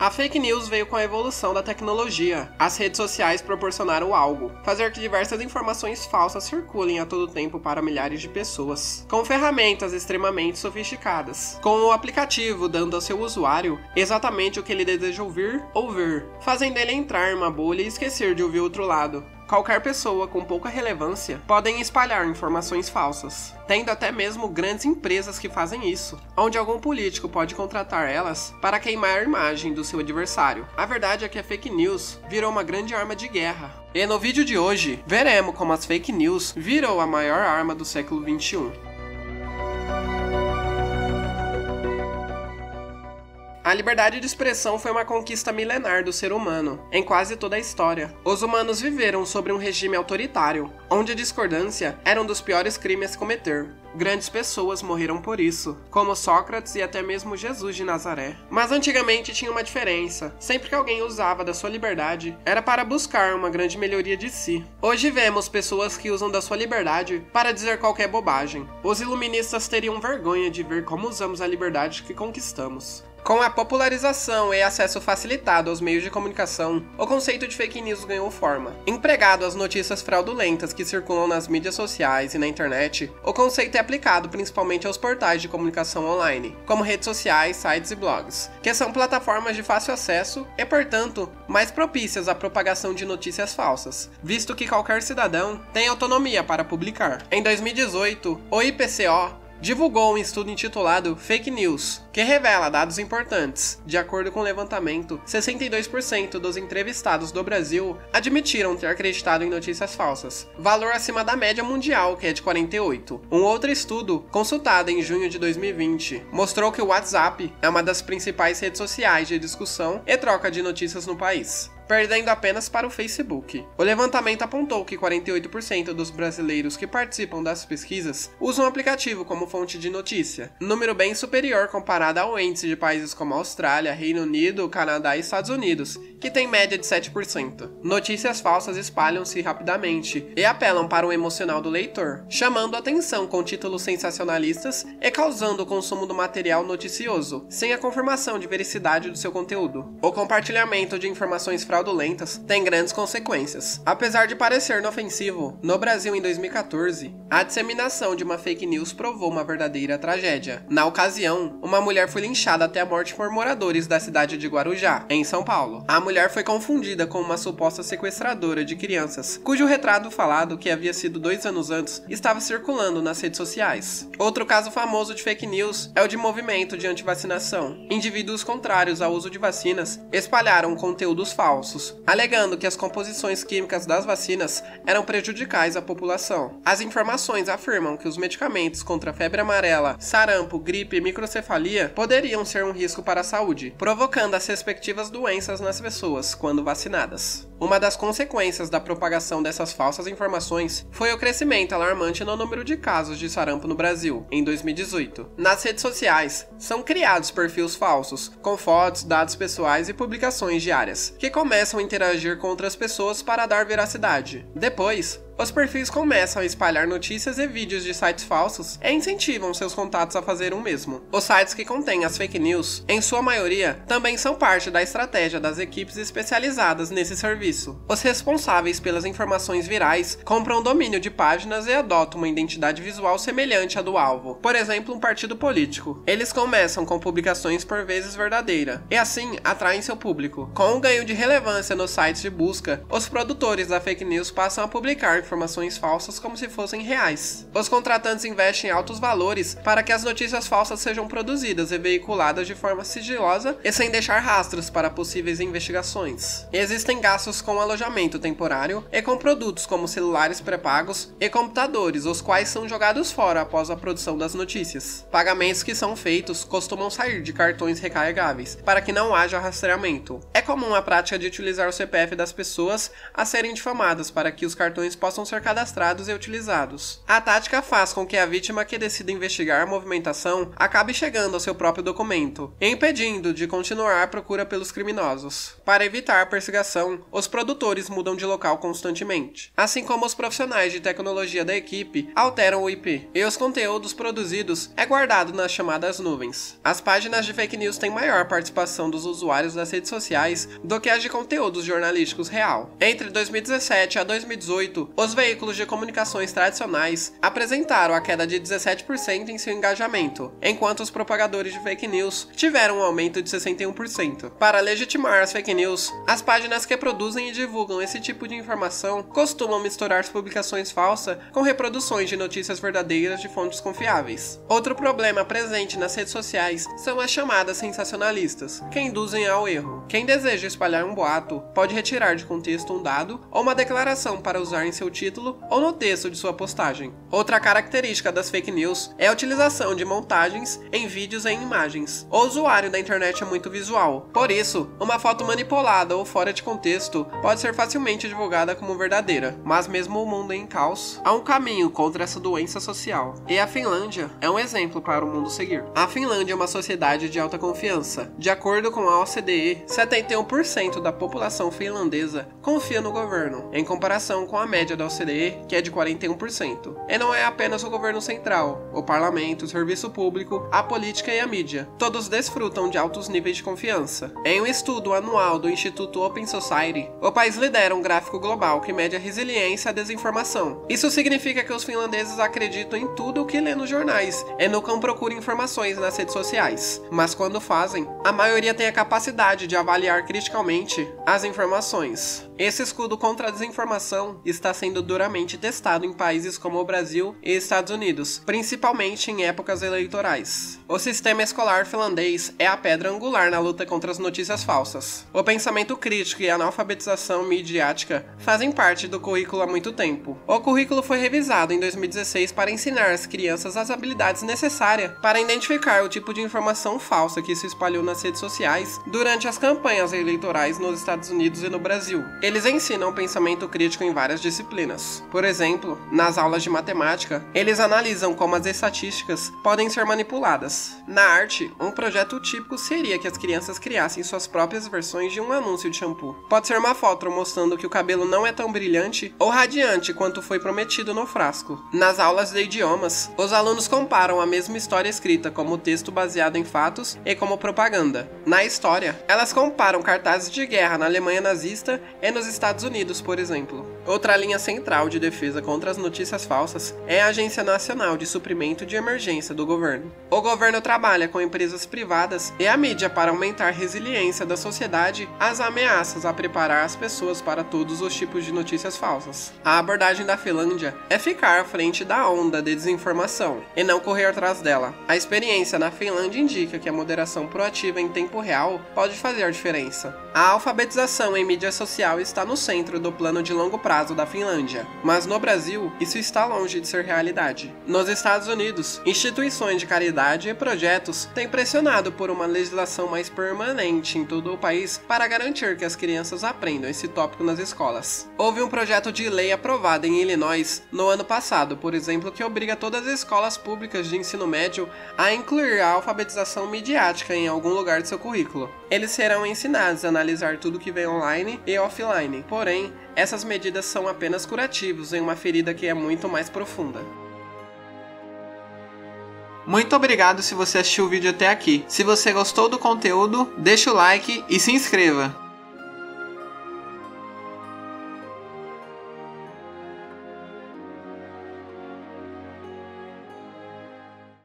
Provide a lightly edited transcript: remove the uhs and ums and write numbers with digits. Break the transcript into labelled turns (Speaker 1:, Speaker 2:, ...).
Speaker 1: A fake news veio com a evolução da tecnologia. As redes sociais proporcionaram algo, fazer que diversas informações falsas circulem a todo tempo para milhares de pessoas, com ferramentas extremamente sofisticadas, com o aplicativo dando ao seu usuário exatamente o que ele deseja ouvir ou ver, fazendo ele entrar em uma bolha e esquecer de ouvir o outro lado. Qualquer pessoa com pouca relevância podem espalhar informações falsas, tendo até mesmo grandes empresas que fazem isso, onde algum político pode contratar elas para queimar a imagem do seu adversário. A verdade é que a fake news virou uma grande arma de guerra. E no vídeo de hoje, veremos como as fake news virou a maior arma do século XXI. A liberdade de expressão foi uma conquista milenar do ser humano, em quase toda a história. Os humanos viveram sobre um regime autoritário, onde a discordância era um dos piores crimes a se cometer. Grandes pessoas morreram por isso, como Sócrates e até mesmo Jesus de Nazaré. Mas antigamente tinha uma diferença. Sempre que alguém usava da sua liberdade, era para buscar uma grande melhoria de si. Hoje vemos pessoas que usam da sua liberdade para dizer qualquer bobagem. Os iluministas teriam vergonha de ver como usamos a liberdade que conquistamos. Com a popularização e acesso facilitado aos meios de comunicação, o conceito de fake news ganhou forma. Empregado às notícias fraudulentas que circulam nas mídias sociais e na internet, o conceito é aplicado principalmente aos portais de comunicação online, como redes sociais, sites e blogs, que são plataformas de fácil acesso e, portanto, mais propícias à propagação de notícias falsas, visto que qualquer cidadão tem autonomia para publicar. Em 2018, o IPCO divulgou um estudo intitulado Fake News, que revela dados importantes. De acordo com o levantamento, 62% dos entrevistados do Brasil admitiram ter acreditado em notícias falsas, valor acima da média mundial, que é de 48%. Um outro estudo, consultado em junho de 2020, mostrou que o WhatsApp é uma das principais redes sociais de discussão e troca de notícias no país, perdendo apenas para o Facebook. O levantamento apontou que 48% dos brasileiros que participam das pesquisas usam o aplicativo como fonte de notícia, número bem superior comparado ao índice de países como Austrália, Reino Unido, Canadá e Estados Unidos, que tem média de 7%. Notícias falsas espalham-se rapidamente e apelam para o emocional do leitor, chamando a atenção com títulos sensacionalistas e causando o consumo do material noticioso, sem a confirmação de veracidade do seu conteúdo. O compartilhamento de informações fraudulentas tem grandes consequências. Apesar de parecer inofensivo, no Brasil em 2014, a disseminação de uma fake news provou uma verdadeira tragédia. Na ocasião, uma mulher foi linchada até a morte por moradores da cidade de Guarujá, em São Paulo. A mulher foi confundida com uma suposta sequestradora de crianças, cujo retrato falado, que havia sido 2 anos antes, estava circulando nas redes sociais. Outro caso famoso de fake news é o de movimento de antivacinação. Indivíduos contrários ao uso de vacinas espalharam conteúdos falsos, alegando que as composições químicas das vacinas eram prejudiciais à população. As informações afirmam que os medicamentos contra a febre amarela, sarampo, gripe e microcefalia poderiam ser um risco para a saúde, provocando as respectivas doenças nas pessoas quando vacinadas. Uma das consequências da propagação dessas falsas informações foi o crescimento alarmante no número de casos de sarampo no Brasil, em 2018. Nas redes sociais, são criados perfis falsos, com fotos, dados pessoais e publicações diárias, que começam a interagir com outras pessoas para dar veracidade. Depois, os perfis começam a espalhar notícias e vídeos de sites falsos e incentivam seus contatos a fazer o mesmo. Os sites que contêm as fake news, em sua maioria, também são parte da estratégia das equipes especializadas nesse serviço. Os responsáveis pelas informações virais compram domínio de páginas e adotam uma identidade visual semelhante à do alvo, por exemplo, um partido político. Eles começam com publicações por vezes verdadeira, e assim atraem seu público. Com o ganho de relevância nos sites de busca, os produtores da fake news passam a publicar informações falsas como se fossem reais. Os contratantes investem altos valores para que as notícias falsas sejam produzidas e veiculadas de forma sigilosa e sem deixar rastros para possíveis investigações. Existem gastos com alojamento temporário e com produtos como celulares pré-pagos e computadores, os quais são jogados fora após a produção das notícias. Pagamentos que são feitos costumam sair de cartões recarregáveis, para que não haja rastreamento. É comum a prática de utilizar o CPF das pessoas a serem difamadas para que os cartões possam possam ser cadastrados e utilizados. A tática faz com que a vítima que decida investigar a movimentação acabe chegando ao seu próprio documento, impedindo de continuar a procura pelos criminosos. Para evitar a perseguição, os produtores mudam de local constantemente, assim como os profissionais de tecnologia da equipe alteram o IP, e os conteúdos produzidos é guardado nas chamadas nuvens. As páginas de fake news têm maior participação dos usuários das redes sociais do que as de conteúdos jornalísticos real. Entre 2017 a 2018, os veículos de comunicações tradicionais apresentaram a queda de 17% em seu engajamento, enquanto os propagadores de fake news tiveram um aumento de 61%. Para legitimar as fake news, as páginas que produzem e divulgam esse tipo de informação costumam misturar publicações falsas com reproduções de notícias verdadeiras de fontes confiáveis. Outro problema presente nas redes sociais são as chamadas sensacionalistas, que induzem ao erro. Quem deseja espalhar um boato pode retirar de contexto um dado ou uma declaração para usar em seu título ou no texto de sua postagem. Outra característica das fake news é a utilização de montagens em vídeos e em imagens. O usuário da internet é muito visual, por isso, uma foto manipulada ou fora de contexto pode ser facilmente divulgada como verdadeira. Mas mesmo o mundo em caos, há um caminho contra essa doença social. E a Finlândia é um exemplo para o mundo seguir. A Finlândia é uma sociedade de alta confiança. De acordo com a OCDE, 71% da população finlandesa confia no governo, em comparação com a média da OCDE, que é de 41%. E não é apenas o governo central, o parlamento, o serviço público, a política e a mídia. Todos desfrutam de altos níveis de confiança. Em um estudo anual do Instituto Open Society, o país lidera um gráfico global que mede a resiliência à desinformação. Isso significa que os finlandeses acreditam em tudo o que lê nos jornais e nunca procuram informações nas redes sociais. Mas quando fazem, a maioria tem a capacidade de avaliar criticamente as informações. Esse escudo contra a desinformação está sendo duramente testado em países como o Brasil e Estados Unidos, principalmente em épocas eleitorais. O sistema escolar finlandês é a pedra angular na luta contra as notícias falsas. O pensamento crítico e a analfabetização midiática fazem parte do currículo há muito tempo. O currículo foi revisado em 2016 para ensinar às crianças as habilidades necessárias para identificar o tipo de informação falsa que se espalhou nas redes sociais durante as campanhas eleitorais nos Estados Unidos e no Brasil. Eles ensinam o pensamento crítico em várias disciplinas. Por exemplo, nas aulas de matemática, eles analisam como as estatísticas podem ser manipuladas. Na arte, um projeto típico seria que as crianças criassem suas próprias versões de um anúncio de shampoo. Pode ser uma foto mostrando que o cabelo não é tão brilhante ou radiante quanto foi prometido no frasco. Nas aulas de idiomas, os alunos comparam a mesma história escrita como texto baseado em fatos e como propaganda. Na história, elas comparam cartazes de guerra na Alemanha nazista e nos Estados Unidos, por exemplo. Outra linha central de defesa contra as notícias falsas é a Agência Nacional de Suprimento de Emergência do governo. O governo trabalha com empresas privadas e a mídia para aumentar a resiliência da sociedade às ameaças a preparar as pessoas para todos os tipos de notícias falsas. A abordagem da Finlândia é ficar à frente da onda de desinformação e não correr atrás dela. A experiência na Finlândia indica que a moderação proativa em tempo real pode fazer a diferença. A alfabetização em mídia social está no centro do plano de longo prazo da Finlândia, mas no Brasil, isso está longe de ser realidade. Nos Estados Unidos, instituições de caridade e projetos têm pressionado por uma legislação mais permanente em todo o país para garantir que as crianças aprendam esse tópico nas escolas. Houve um projeto de lei aprovado em Illinois no ano passado, por exemplo, que obriga todas as escolas públicas de ensino médio a incluir a alfabetização midiática em algum lugar de seu currículo. Eles serão ensinados a analisar tudo que vem online e offline, porém, essas medidas são apenas curativos em uma ferida que é muito mais profunda. Muito obrigado se você assistiu o vídeo até aqui. Se você gostou do conteúdo, deixa o like e se inscreva.